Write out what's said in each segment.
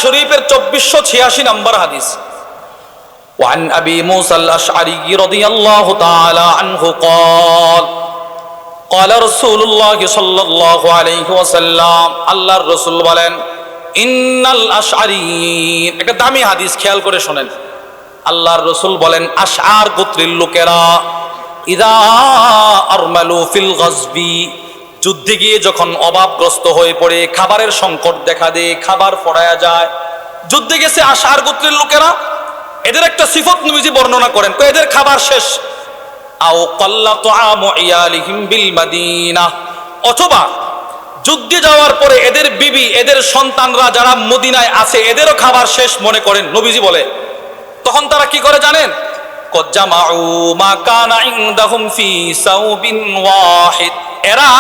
শরীফের 2486 নম্বর হাদিস। وعن أبي موسى الأشعري رضي الله تعالى عنه قال قال رسول الله صلى الله عليه وسلم আল্লাহর রাসূল বলেন ইন্নাল আশআরিয়িন, একটা দামি হাদিস, খেয়াল করে শোনেন। আল্লাহর রাসূল বলেন আশআর গোত্রের লোকেরা ইদা আরমালু ফিল গাজবি, যুদ্ধে গিয়ে যখন অভাবগ্রস্ত হয়ে পড়ে, খাবারের সংকট দেখা দেয়, খাবার ফড়ায়া যায়, যুদ্ধে গেছে আশআর গোত্রের লোকেরা, এদের একটা সিফত নবীজি বর্ণনা করেন, তো এদের খাবার শেষ। আও কাল্লা তুআমু ইয়ালিহিম বিল মাদিনা, অথবা যুদ্ধে যাওয়ার পরে এদের বিবি, এদের সন্তানরা যারা মদিনায় আছে, এদেরও খাবার শেষ মনে করেন নবীজি বলে। তখন তারা কি করে জানেন? কদ জামাউ মা কানা ইনদাহুম ফি সাউবিন ওয়াহিদ, এরা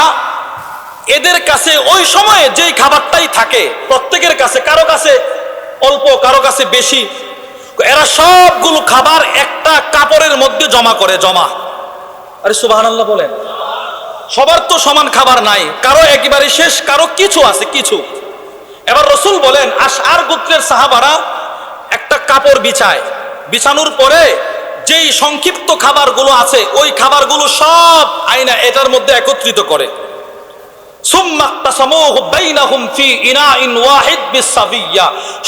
এদের কাছে ওই সময়ে যেই খাবারটাই থাকে প্রত্যেকের কাছে, কারো কাছে অল্প, কারো কাছে বেশি, এরা সবগুলো খাবার একটা কাপড়ের মধ্যে জমা করে, জমা। আরে সুবহানাল্লাহ বলেন। সবার তো সমান খাবার নাই, কারো একেবারে শেষ, কারো কিছু আছে, কিছু। এবার রাসূল বলেন আশআর গোত্রের সাহাবারা একটা কাপড় বিছায়, বিছানোর পরে যেই সংক্ষিপ্ত খাবারগুলো আছে ওই খাবারগুলো সব আইনা এটার মধ্যে একত্রিত করে। সুম্মা তাসামুহু বাইনাহুম ফি ইনাইন ওয়াহিদ বিসাবিয়্যা,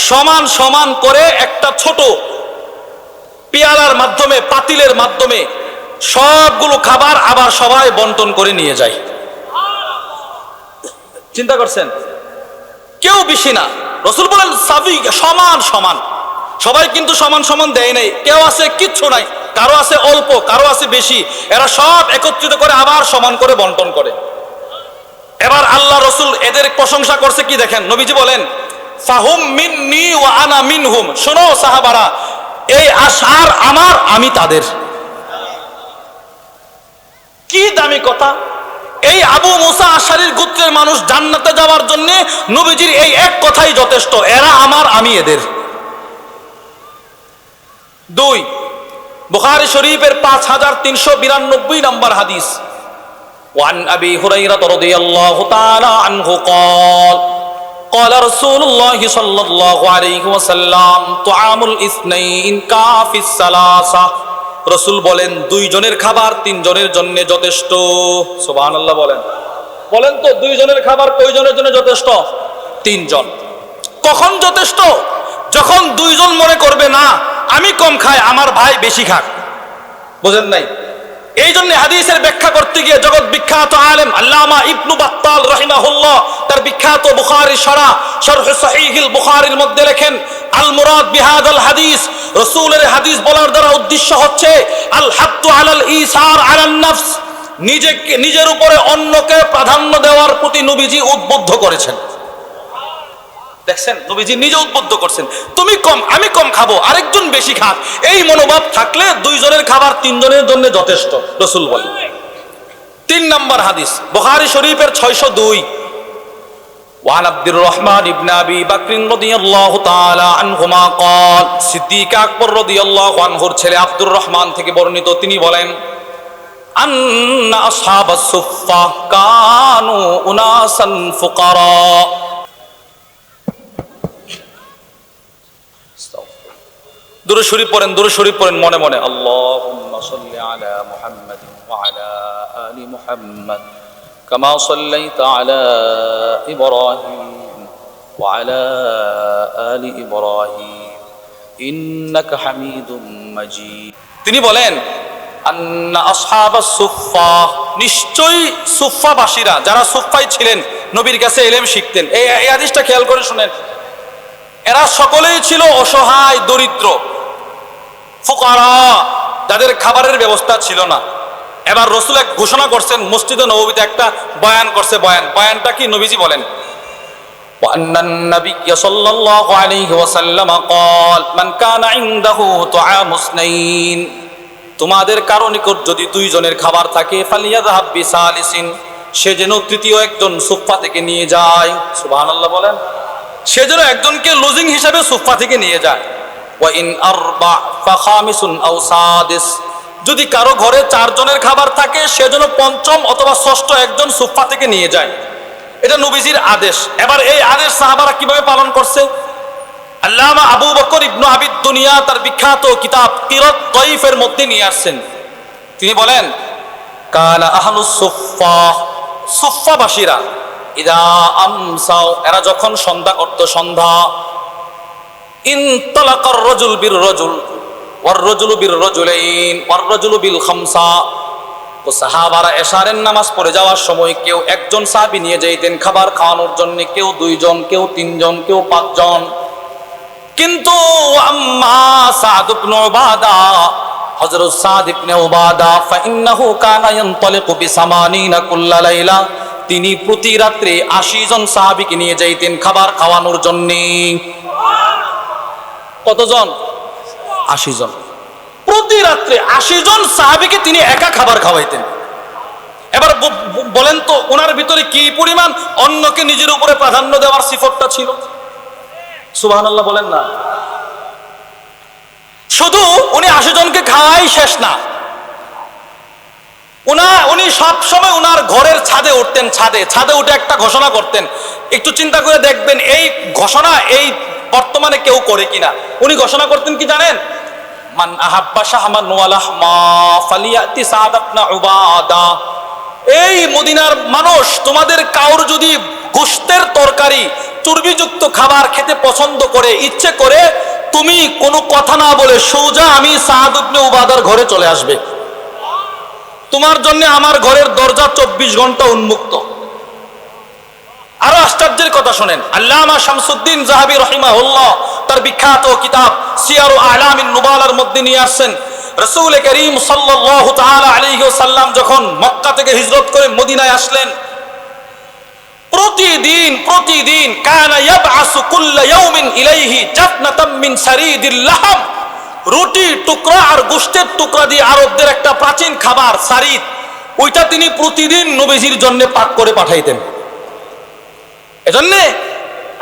সমান সমান করে একটা ছোট পেয়ালার মাধ্যমে, পাতিলের মাধ্যমে সবগুলো খাবার আবার সবাই বন্টন করে নিয়ে যায়। চিন্তা করছেন? কেউ বেশি না। রাসূল বলেন সাবিয়্যা, সমান সমান, সবাই কিন্তু সমান সমান দেয় নাই, কেউ আছে কিচ্ছু নাই, কারো আছে অল্প, কারো আছে বেশি, এরা সব একত্রিত করে আবার সমান করে বন্টন করে। এবার আল্লাহ রাসূল এদের প্রশংসা করছে কি দেখেন, নবীজি বলেন ফাহুম মিন্নি ওয়া আনা মিনহুম, শোনো সাহাবারা, এই আশআর আমার, আমি তাদের। কি দামি কথা! এই আবু মুসা আশআরীর গোত্রের মানুষ জান্নাতে যাওয়ার জন্য নবীজির এই এক কথাই যথেষ্ট, এরা আমার, আমি এদের। 2 বুখারী শরীফের 5392 নম্বর হাদিস। وعن أبي هريرة رضي الله تعالى عنه قال قال رسول الله صلى الله عليه وسلم طعام الاثنين كافي الثلاثة, রাসূল বলেন 2 জনের খাবার 3 জনের জন্য যথেষ্ট। সুবহানাল্লাহ বলেন। বলেন তো 2 জনের খাবার কয়জনের জন্য যথেষ্ট? 3 জন। কখন যথেষ্ট? যখন 2 জন মনে করবে না আমি কম খাই, আমার ভাই বেশি খাক। বুঝেন নাই? এই জন্য হাদিসের ব্যাখ্যা করতে গিয়ে জগৎ বিখ্যাত আলেম আল্লামা ইবনু বাত্তাল রাহিমাহুল্লাহ তার বিখ্যাত বুখারী শরহ সহিহুল বুখারীর মধ্যে লেখেন আল মুরাদ বিহাদাল হাদিস, রাসূলের হাদিস বলার দ্বারা উদ্দেশ্য হচ্ছে আল হাত্তু আলাল ইসার আলান নফস, নিজের উপরে অন্যকে প্রাধান্য দেওয়ার প্রতি নবীজি উদ্বুদ্ধ করেছেন। দেখছেন, নবীজি নিজে উদ্বুদ্ধ করছেন, তুমি কম আমি কম খাবো, আরেকজন বেশি খাক, এই মনোভাব থাকলে 2 জনের খাবার 3 জনের জন্য যথেষ্ট, রাসূল বলেন। 3 নম্বর হাদিস বুখারী শরীফের 602। ওয়ান আব্দুর রহমান ইবনে আবি বকর রাদিয়াল্লাহু তাআলা আনহুমা قال সিদ্দিক আকবর রাদিয়াল্লাহু আনহুর ছেলে আব্দুর রহমান থেকে বর্ণিত, তিনি বলেন আন্না আসহাবাস সুফফা কানু উনাসান ফুকারা। দুরূদ শরীফ পড়েন, দুরূদ শরীফ পড়েন মনে মনে। আল্লাহুম্মা সাল্লি আলা মুহাম্মাদিন ওয়া আলা আলি মুহাম্মাদ কামা সাল্লাইতা আলা ইব্রাহিম ওয়া আলা আলি ইব্রাহিম ইন্নাকা হামিদুম মাজিদ। তিনি বলেন আন্না আসহাবাস সুফফা, নিশ্চয়ই সুফফাবাসীরা, যারা সুফফায় ছিলেন নবীর কাছে ইলম শিখতেন। এই হাদিসটা খেয়াল করে শুনেন। এরা সকলেই ছিল অসহায়, দরিদ্র, ফুকারা, যাদের খাবারের ব্যবস্থা ছিল না। এবার রাসূল এক ঘোষণা করছেন, মসজিদে নববীতে একটা বয়ান করছে। বয়ানটা কি? নবীজি বলেন ওয়ান্নান নাবিয়্য সাল্লাল্লাহু আলাইহি ওয়াসাল্লাম قال মান কানা ইনদাহু তুআমু ইসনাইন, তোমাদের কারো নিকট যদি 2 জনের খাবার থাকে ফালিয়াযহাব বিসালিসিন, সে যেন তৃতীয় একজন সুফফা থেকে নিয়ে যায়। সুবহানাল্লাহ বলেন। সে যেন একজনকে লজিং হিসাবে সুফফা থেকে নিয়ে যায়। ওয়া ইন আরবা ফাখামিসুন আও সাদিস, যদি কারো ঘরে 4 জনের খাবার থাকে সে যেন 5ম অথবা 6ষ্ঠ একজন সুফফা থেকে নিয়ে যায়। এটা নবীজির আদেশ। এবার এই আদেশ সাহাবারা কিভাবে পালন করছে? আল্লামা আবু বকর ইবনু আবিদ দুনিয়া তার বিখ্যাত কিতাব কিরাত তাইফের মধ্যে নিয়ে আসছেন। তিনি বলেন, কানা আহলুস সুফফা, সুফফাবাসীরা, ইদা আমসাও, এরা যখন সন্ধ্যা করত, সন্ধ্যা, ইনতালাকার রাজুল বির রাজুল ওয়ার রাজুলু বির রাজুলাইন ওয়ার রাজুলু বিল খামসা, তো সাহাবারা এশারের নামাজ পড়ে যাওয়ার সময় কেউ একজন সাহাবী নিয়ে যাইতেন খাবার খাওয়ানোর জন্য, কেউ দুইজন, কেউ তিনজন, কেউ পাঁচজন। কিন্তু আম্মা সাদ ইবনে উবাদা, হযরত সাদ ইবনে উবাদা, ফাইন্নাহু কানা ইয়ানতালিকু বিসামানিনা কুল্লা লাইলা, তিনি প্রতি রাত্রে ৮০ জন সাহাবীকে নিয়ে যাইতেন খাবার খাওয়ানোর জন্য। কতজন? ৮০ জন। প্রতি রাত্রে ৮০ জন সাহাবীকে তিনি একা খাবার খাওয়াইতেন। এবার বলেন তো ওনার ভিতরে কি পরিমাণ অন্যকে নিজের উপরে প্রাধান্য দেওয়ার সিফতটা ছিল? সুবহানাল্লাহ বলেন না। শুধু উনি ৮০ জনকে খাওয়াই শেষ না, উনি সব সময় উনার ঘরের ছাদে উঠতেন, ছাদে উঠে একটা ঘোষণা করতেন। একটু চিন্তা করে দেখবেন এই ঘোষণা এই বর্তমানে কেউ করে কিনা। উনি ঘোষণা করতেন কি জানেন? মান আহাব্বা শাহমান ওয়া লাহমা ফালিয়াতি সাদ ইবনে উবাদা, এই মদিনার মানুষ, তোমাদের কাউর যদি গোশতের তরকারি, চর্বিযুক্ত খাবার খেতে পছন্দ করে, ইচ্ছে করে, তুমি কোনো কথা না বলে সোজা আমি সাদ ইবনে উবাদার ঘরে চলে আসবে। তোমার জন্য আমার ঘরের দরজা ২৪ ঘন্টা উন্মুক্ত। আরো আশ্চর্যের কথা শোনেন, আল্লামা শামসুদ্দিন যাহাবী রাহিমাহুল্লাহ তার বিখ্যাত কিতাব সিয়ারু আ'লামিন নুবালার মধ্যে নিয়ে আসছেন, রাসূল করিম সাল্লাল্লাহু তাআলা আলাইহি ওয়াসাল্লাম যখন মক্কা থেকে হিজরত করে মদিনায় আসলেন, প্রতিদিন কানা ইয়াবআসু কুল্লা ইয়াউমিন ইলাইহি জাফনাতাম মিন সারিদিল লাহম, রুটি টুকরা আর গোশতের টুকরা দিয়ে আরবদের একটা প্রাচীন খাবার সারিদ, ওইটা তিনি প্রতিদিন নবীজির জন্য পাক করে পাঠাইতেন। এজন্য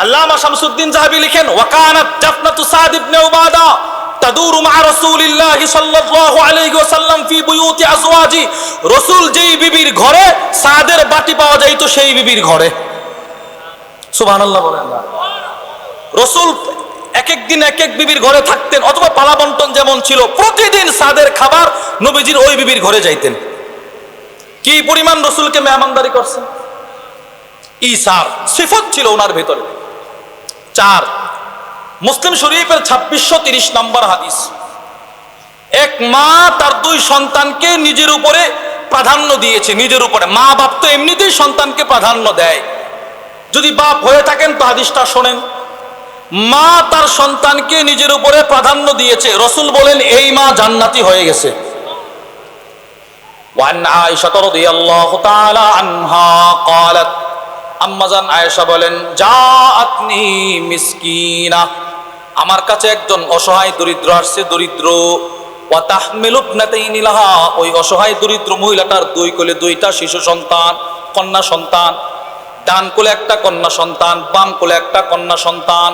আল্লামা শামসুদ্দিন যাহাবী লিখেন, ওয়া কানাত জাফনাতু সাদ ইবনে উবাদা তাদুরু মা রাসূলিল্লাহি সাল্লাল্লাহু আলাইহি ওয়াসাল্লাম ফি বুয়ুতি আজওয়াজি, রাসূল যেই বিবির ঘরে সাদের বাটি পাওয়া যাইতো সেই বিবির ঘরে। সুবহানাল্লাহ বলেন না। রাসূল এক এক দিন এক এক বিবির ঘরে থাকতেন, অথবা পালা বন্টন যেমন ছিল, প্রতিদিন সাদের খাবার নবীজির ওই বিবির ঘরে যাইতেন। কি পরিমাণ রাসূলকে মেহমানদারি করছেন। ঈসার সিফত ছিল ওনার ভেতরে। ৪, মুসলিম শরীফের ২৬৩০ নম্বর হাদিস, এক মা তার ২ সন্তানকে নিজের উপরে প্রাধান্য দিয়েছে। নিজের উপরে, মা বাপ তো এমনিতেই সন্তানকে প্রাধান্য দেয়। যদি বাপ হয়ে থাকেন তো হাদিসটা শোনেন। মা তার সন্তানকে নিজের উপরে প্রাধান্য দিয়েছে, রাসূল বলেন এই মা জান্নাতি হয়ে গেছে। ওয়ান আয়েশা রাদিয়াল্লাহু তাআলা আনহা ক্বালাত, আম্মাজান আয়েশা বলেন, জাআতনি মিসকিনা, আমার কাছে একজন অসহায় দরিদ্র আসছে, দরিদ্র। ওয়া তাহমিলু ইবনাতাইনি লাহা, ওই অসহায় দরিদ্র মহিলাটার ২ কোলে ২টা শিশু সন্তান, কন্যা সন্তান। ডান কোলে একটা কন্যা সন্তান, বাম কোলে একটা কন্যা সন্তান।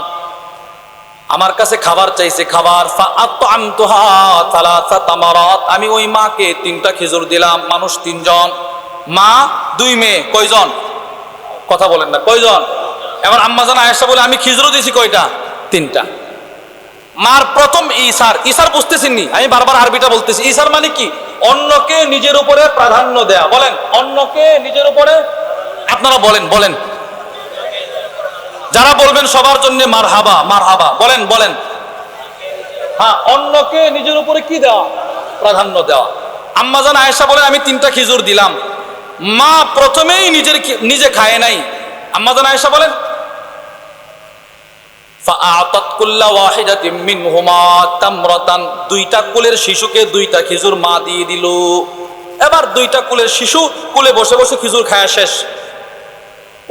আমার কাছে খাবার চাইছে, খাবার। ফাআতআমতুহা সালাসা তামারাত, আমি ওই মাকে 3টা খেজুর দিলাম। মানুষ 3 জন, মা 2 মেয়ে, কয়জন? কথা বলেন না, কয়জন? এবার আম্মাজান আয়েশা বলে, আমি খেজুরও দিয়েছি কয়টা? 3টা। মার প্রথম ইসার বুঝতেছেন নি? আমি বারবার আরবিটা বলতেছি। ইসার মানে কি? অন্যকে নিজের উপরে প্রাধান্য দেয়া। বলেন, অন্যকে নিজের উপরে। আপনারা বলেন। যারা বলবেন সবার জন্য মারহাবা, মারহাবা। বলেন। হ্যাঁ, অন্যকে নিজের উপরে কি দেওয়া? প্রাধান্য দেওয়া। আম্মাজান আয়েশা বলেন, আমি 3টা খেজুর দিলাম। মা প্রথমেই নিজে খায় নাই। আম্মাজান আয়েশা বলেন, ফাআতাত কুল্লা ওয়াহিদাতিন মিনহুমা তামরাতান, 2টা কোলের শিশুকে 2টা খেজুর মা দিয়ে দিল। এবার 2টা কোলের শিশু কোলে বসে বসে খেজুর খায় শেষ।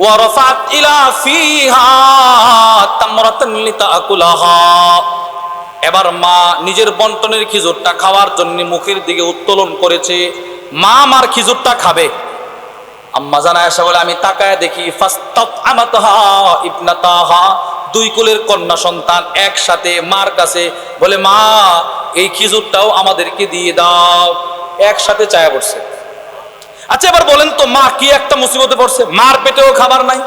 ওয়া রাফাত ইলা ফিহা তামরাতান লিতাকুলাহা, এবার মা নিজের বন্টনের খেজুরটা খাওয়ার জন্য মুখের দিকে উত্তোলন করেছে। মা আমার খেজুরটা খাবে। আম্মাজান আয়েশা বলে, আমি তাকায় দেখি ফাস্তাতআমাতহা ইবনাতাহা, 2 কোলের কন্যা সন্তান একসাথে মার কাছে বলে, মা এই খেজুরটাও আমাদেরকে দিয়ে দাও। একসাথে চায়া পড়ছে। আচ্ছা, এবার বলেন তো, মা কি একটা মুসিবতে পড়ছে? মার পেটেও খাবার নাই।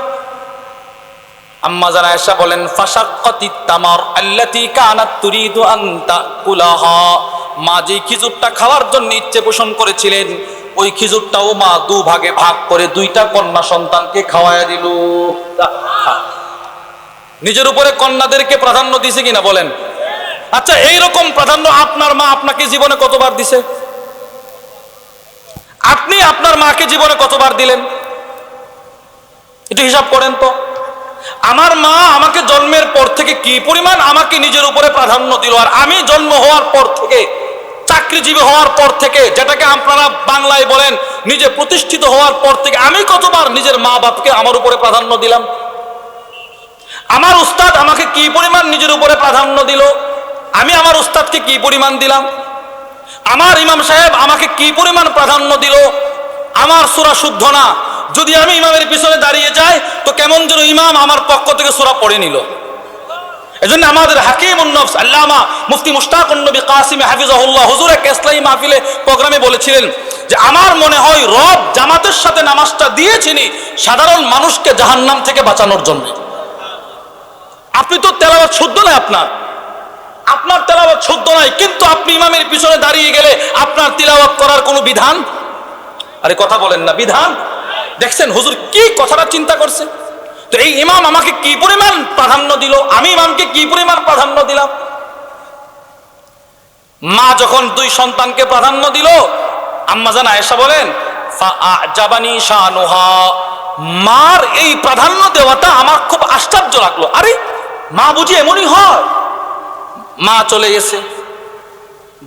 আম্মা জান আয়েশা বলেন ফাশাক্কাতিত তামার আল্লাতী কানাত তুরিদু আন তাকুলাহা, মা যে খেজুরটা খাওয়ার জন্য ইচ্ছে পোষণ করেছিলেন ওই খেজুরটাও মা দুভাগে ভাগ করে দুইটা কন্যা সন্তানকে খাওয়ায়া দিল। নিজের উপরে কন্যাদেরকে প্রাধান্য দিছে কিনা বলেন? আচ্ছা, এইরকম প্রাধান্য আপনার মা আপনাকে জীবনে কতবার দিছে? আপনি আপনার মাকে জীবনে কতবার দিলেন? একটু হিসাব করেন তো। আমার মা আমাকে জন্মের পর থেকে কি পরিমাণ আমাকে নিজের উপরে প্রাধান্য দিল, আর আমি জন্ম হওয়ার পর থেকে, চাকরিজীবী হওয়ার পর থেকে, যেটাকে আপনারা বাংলায় বলেন নিজে প্রতিষ্ঠিত হওয়ার পর থেকে, আমি কতবার নিজের মা বাপকে আমার উপরে প্রাধান্য দিলাম। আমার উস্তাদ আমাকে কি পরিমাণ নিজের উপরে প্রাধান্য দিল, আমি আমার উস্তাদকে কি পরিমাণ দিলাম। আমার ইমাম সাহেব আমাকে কি পরিমাণ প্রাধান্য দিল। আমার সূরা শুদ্ধ না, যদি আমি ইমামের পিছনে দাঁড়িয়ে যাই তো কেমন যেন ইমাম আমার পক্ষ থেকে সূরা পড়ে নিল। এজন্য আমাদের হাকিমুন নফস আল্লামা মুফতি মুশতাকুন নবী কাসিম হাফিজাহুল্লাহ হুজুর এক ইসলামী মাহফিলে প্রোগ্রামে বলেছিলেন যে আমার মনে হয় রব জামাতের সাথে নামাজটা দিয়েছিনি সাধারণ মানুষকে জাহান্নাম থেকে বাঁচানোর জন্য। আপনি তো তেলাওয়াত শুদ্ধ নয়, আপনার তেলাওয়াত শুদ্ধ নয়, কিন্তু আপনি ইমামের পিছনে দাঁড়িয়ে গেলে আপনার তিলাওয়াত করার কোনো বিধান, আরে কথা বলেন না, বিধান দেখছেন হুজুর কি কথাটা চিন্তা করছে। তো এই ইমাম আমাকে কি পরিমাণ প্রাধান্য দিল, আমি ইমামকে কি পরিমাণ প্রাধান্য দিলাম। মা যখন দুই সন্তানকে প্রাধান্য দিল, আম্মা জান আয়েশা বলেন ফাআজাবানি শানুহা, মার এই প্রাধান্য দেওয়াটা আমার খুব আশ্চর্য লাগলো। আরে মা বুঝি এমনই হয়। মা চলে গেছে,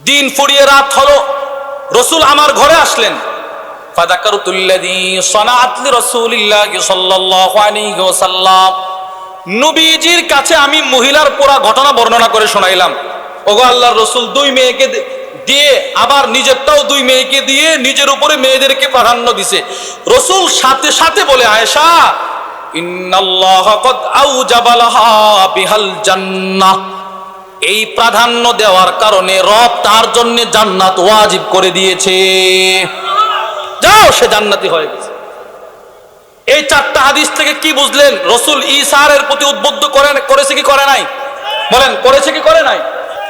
দিন ফুরিয়ে রাত হলো, রসুল আমার ঘরে আসলেন। ফাযাকারতুল্লাযী সানাআত লিরাসূলিল্লাহি সাল্লাল্লাহু আলাইহি ওয়াসাল্লাম, নবীজির কাছে আমি মহিলার পুরা ঘটনা বর্ণনা করে শোনাইলাম। ওগো আল্লাহর রাসূল দুই মেয়েকে দিয়ে আবার নিজেরটাও দুই মেয়েকে দিয়ে নিজের উপরে মেয়েদেরকে প্রাধান্য দিছে। রসুল সাথে সাথে বলে আয়েশা ইন্নাল্লাহ ক্বাদ আওজাবা লাহা বিহাল জান্নাহ, এই প্রাধান্য দেওয়ার কারণে রব তার জন্য জান্নাত ওয়াজিব করে দিয়েছে। যাও, সে জান্নাতি হয়ে গেছে। এই চারটা হাদিস থেকে কি বুঝলেন? রসুল ঈসার প্রতি উদ্বুদ্ধ করেছে কি করে নাই? বলেন, করেছে কি করে নাই?